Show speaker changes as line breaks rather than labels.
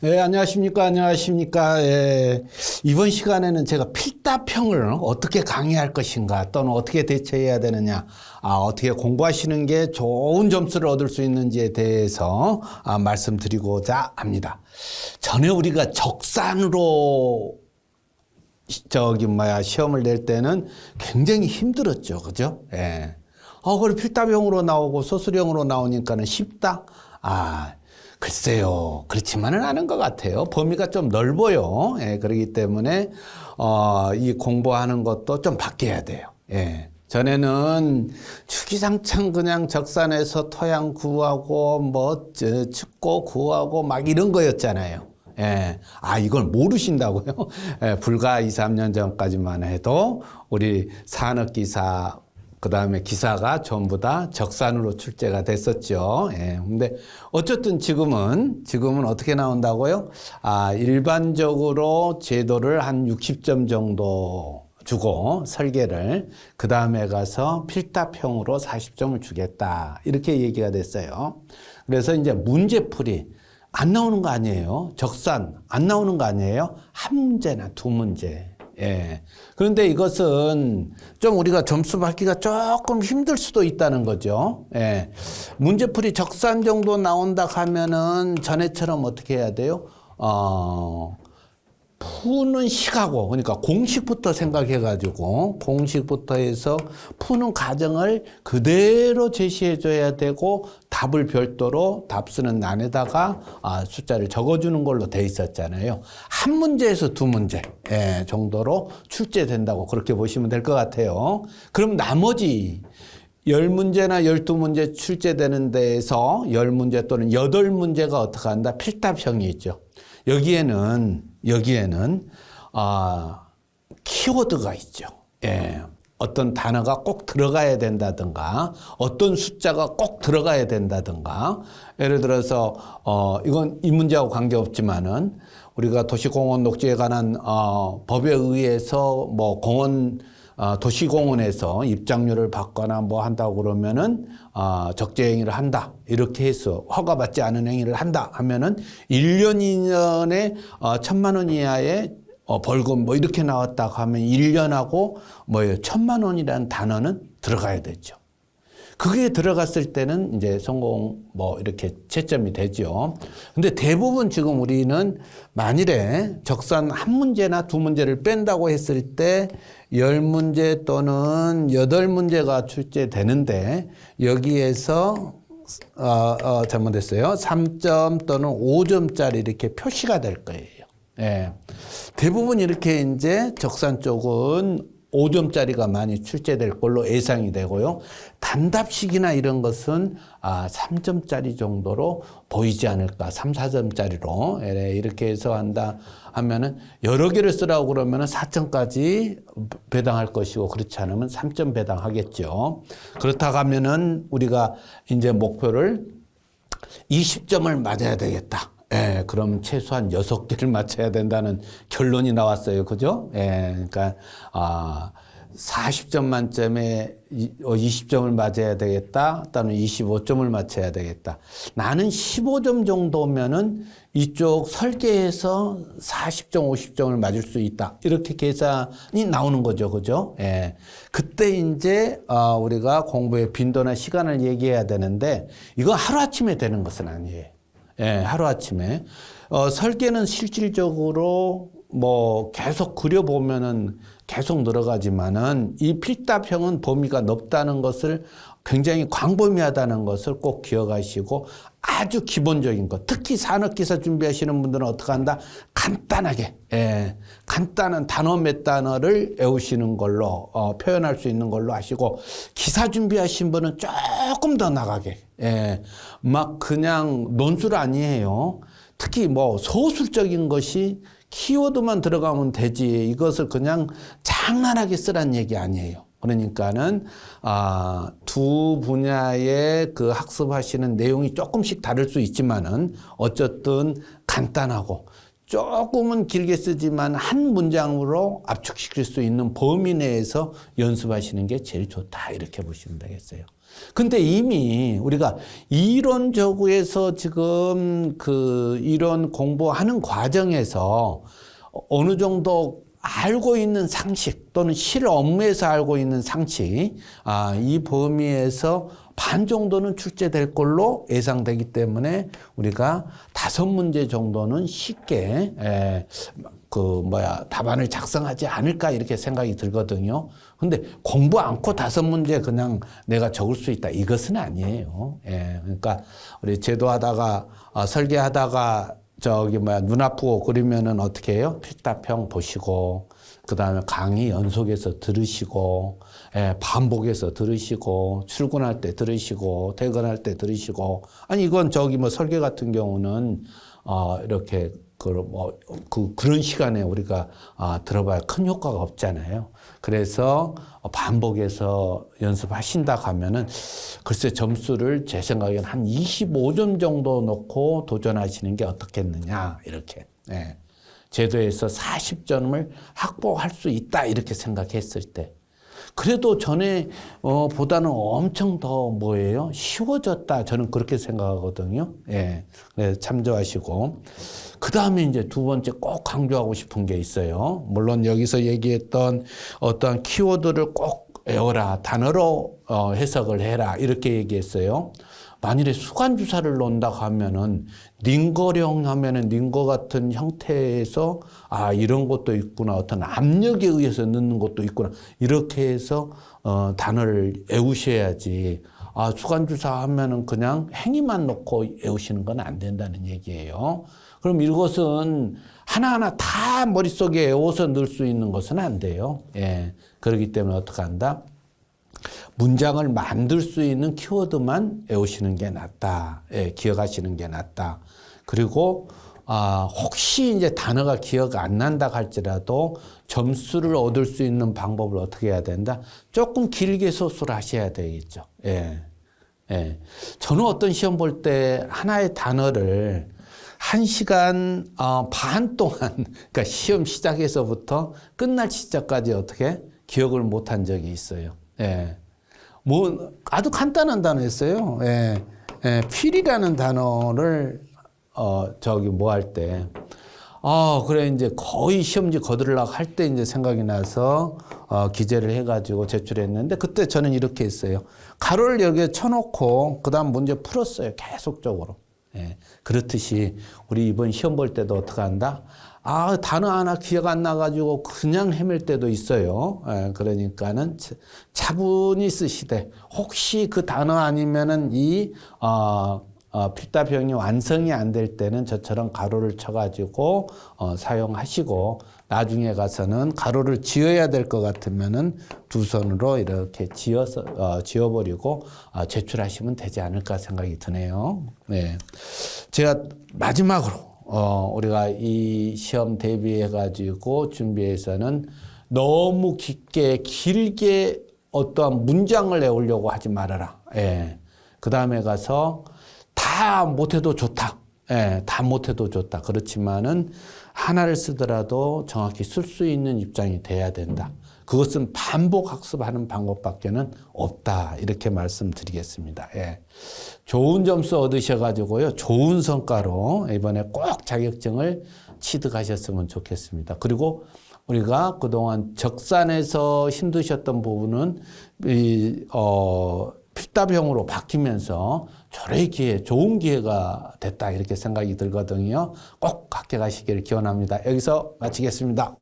네, 안녕하십니까. 안녕하십니까. 예, 이번 시간에는 제가 필답형을 어떻게 강의할 것인가 또는 어떻게 대처해야 되느냐, 어떻게 공부하시는 게 좋은 점수를 얻을 수 있는지에 대해서 말씀드리고자 합니다. 전에 우리가 적산으로 시험을 낼 때는 굉장히 힘들었죠. 그죠? 예. 그걸 필답형으로 나오고 소술형으로 나오니까는 쉽다? 글쎄요. 그렇지만은 않은 것 같아요. 범위가 좀 넓어요. 예, 그렇기 때문에, 이 공부하는 것도 좀 바뀌어야 돼요. 예. 전에는 주기장창 그냥 적산에서 토양 구하고, 춥고 구하고 막 이런 거였잖아요. 예. 이걸 모르신다고요? 예, 불과 2, 3년 전까지만 해도 우리 산업기사, 그 다음에 기사가 전부 다 적산으로 출제가 됐었죠. 예. 근데 어쨌든 지금은 어떻게 나온다고요? 일반적으로 제도를 한 60점 정도 주고 설계를 그 다음에 가서 필답형으로 40점을 주겠다. 이렇게 얘기가 됐어요. 그래서 이제 문제풀이 안 나오는 거 아니에요. 적산 안 나오는 거 아니에요. 한 문제나 두 문제. 예. 그런데 이것은 좀 우리가 점수 받기가 조금 힘들 수도 있다는 거죠. 예. 문제풀이 적산 정도 나온다 하면은 전에처럼 어떻게 해야 돼요? 푸는 식하고, 그러니까 공식부터 생각해가지고, 공식부터 해서 푸는 과정을 그대로 제시해줘야 되고, 답을 별도로 답 쓰는 란에다가 숫자를 적어주는 걸로 돼 있었잖아요. 한 문제에서 두 문제 정도로 출제된다고 그렇게 보시면 될 것 같아요. 그럼 나머지 10문제나 12문제 출제되는 데에서 10문제 또는 8문제가 어떻게 한다? 필답형이 있죠. 여기에는 키워드가 있죠. 예. 어떤 단어가 꼭 들어가야 된다든가, 어떤 숫자가 꼭 들어가야 된다든가, 예를 들어서, 이건 이 문제하고 관계없지만은, 우리가 도시공원 녹지에 관한, 법에 의해서 도시공원에서 입장료를 받거나 한다고 그러면은, 적재행위를 한다. 이렇게 해서 허가받지 않은 행위를 한다 하면은 1년, 2년에 1,000만 원 이하의 벌금 이렇게 나왔다고 하면 1년하고 1,000만 원이라는 단어는 들어가야 되죠. 그게 들어갔을 때는 이제 성공 이렇게 채점이 되죠. 근데 대부분 지금 우리는 만일에 적산 한 문제나 두 문제를 뺀다고 했을 때 10문제 또는 8문제가 출제되는데 여기에서 잘못했어요. 3점 또는 5점짜리 이렇게 표시가 될 거예요. 예. 대부분 이렇게 이제 적산 쪽은 5점짜리가 많이 출제될 걸로 예상이 되고요. 단답식이나 이런 것은 3점짜리 정도로 보이지 않을까. 3, 4점짜리로 이렇게 해서 한다 하면은 여러 개를 쓰라고 그러면은 4점까지 배당할 것이고 그렇지 않으면 3점 배당하겠죠. 그렇다고 하면은 우리가 이제 목표를 20점을 맞아야 되겠다. 예, 그럼 최소한 6개를 맞춰야 된다는 결론이 나왔어요. 그죠? 예, 그러니까, 40점 만점에 20점을 맞아야 되겠다. 또는 25점을 맞춰야 되겠다. 나는 15점 정도면은 이쪽 설계에서 40점, 50점을 맞을 수 있다. 이렇게 계산이 나오는 거죠. 그죠? 예. 그때 이제, 우리가 공부의 빈도나 시간을 얘기해야 되는데, 이거 하루아침에 되는 것은 아니에요. 예, 하루아침에. 설계는 실질적으로 계속 그려보면은 계속 늘어가지만은 이 필답형은 범위가 넓다는 것을 굉장히 광범위하다는 것을 꼭 기억하시고 아주 기본적인 것. 특히 산업기사 준비하시는 분들은 어떻게 한다? 간단하게, 간단한 단어 몇 단어를 외우시는 걸로, 표현할 수 있는 걸로 하시고, 기사 준비하신 분은 조금 더 나가게, 막 그냥 논술 아니에요. 특히 소술적인 것이 키워드만 들어가면 되지, 이것을 그냥 장난하게 쓰란 얘기 아니에요. 그러니까는, 두 분야의 그 학습하시는 내용이 조금씩 다를 수 있지만은, 어쨌든 간단하고, 조금은 길게 쓰지만 한 문장으로 압축시킬 수 있는 범위 내에서 연습하시는 게 제일 좋다. 이렇게 보시면 되겠어요. 근데 이미 우리가 이론적으로서 지금 그 이론 공부하는 과정에서 어느 정도 알고 있는 상식 또는 실 업무에서 알고 있는 상식, 이 범위에서 반 정도는 출제될 걸로 예상되기 때문에 우리가 5문제 정도는 쉽게 답안을 작성하지 않을까 이렇게 생각이 들거든요. 근데 공부 않고 5문제 그냥 내가 적을 수 있다 이것은 아니에요. 그러니까 우리 제도하다가 설계하다가 눈 아프고 그러면은 어떻게 해요? 필답형 보시고, 그 다음에 강의 연속해서 들으시고, 반복해서 들으시고, 출근할 때 들으시고, 퇴근할 때 들으시고. 아니, 이건 설계 같은 경우는, 이렇게, 그런 시간에 우리가, 들어봐야 큰 효과가 없잖아요. 그래서 반복해서 연습하신다 하면은 글쎄 점수를 제 생각에는 한 25점 정도 놓고 도전하시는 게 어떻겠느냐, 이렇게. 제도에서 40점을 확보할 수 있다, 이렇게 생각했을 때. 그래도 전에 보다는 엄청 더 쉬워졌다. 저는 그렇게 생각하거든요. 그래서 참조하시고. 그 다음에 이제 두 번째 꼭 강조하고 싶은 게 있어요. 물론 여기서 얘기했던 어떠한 키워드를 꼭 외워라. 단어로 해석을 해라. 이렇게 얘기했어요. 만일에 수간주사를 놓는다고 하면은 링거령 하면은 링거 같은 형태에서 이런 것도 있구나. 어떤 압력에 의해서 넣는 것도 있구나. 이렇게 해서 단어를 외우셔야지. 수간주사 하면은 그냥 행위만 놓고 외우시는 건 안 된다는 얘기예요. 그럼 이것은 하나하나 다 머릿속에 외워서 넣을 수 있는 것은 안 돼요. 그렇기 때문에 어떻게 한다? 문장을 만들 수 있는 키워드만 외우시는 게 낫다. 기억하시는 게 낫다. 그리고 혹시 이제 단어가 기억 안 난다 할지라도 점수를 얻을 수 있는 방법을 어떻게 해야 된다? 조금 길게 소수를 하셔야 되겠죠. 저는 어떤 시험 볼 때 하나의 단어를 1시간 반 동안, 그러니까 시험 시작에서부터 끝날 시작까지 어떻게 기억을 못한 적이 있어요. 아주 간단한 단어였어요. 필이라는 단어를 할 때, 그래 이제 거의 시험지 거들으려고 할 때 이제 생각이 나서 기재를 해가지고 제출했는데, 그때 저는 이렇게 했어요. 가로를 여기에 쳐놓고 그다음 문제 풀었어요. 계속적으로. 그렇듯이 우리 이번 시험 볼 때도 어떻게 한다? 단어 하나 기억 안 나가지고 그냥 헤맬 때도 있어요. 그러니까는 차분히 쓰시되, 혹시 그 단어 아니면은 필답형이 완성이 안 될 때는 저처럼 가로를 쳐가지고 사용하시고, 나중에 가서는 가로를 지어야 될 것 같으면은 두 손으로 이렇게 지어버리고 제출하시면 되지 않을까 생각이 드네요. 제가 마지막으로 우리가 이 시험 대비해가지고 준비해서는 너무 길게 어떠한 문장을 외우려고 하지 말아라. 그 다음에 가서 다 못해도 좋다. 다 못해도 좋다. 그렇지만은 하나를 쓰더라도 정확히 쓸 수 있는 입장이 돼야 된다. 그것은 반복 학습하는 방법밖에는 없다. 이렇게 말씀드리겠습니다. 좋은 점수 얻으셔가지고요, 좋은 성과로 이번에 꼭 자격증을 취득하셨으면 좋겠습니다. 그리고 우리가 그동안 적산에서 힘드셨던 부분은 필답형으로 바뀌면서 좋은 기회가 됐다, 이렇게 생각이 들거든요. 꼭 합격하시기를 기원합니다. 여기서 마치겠습니다.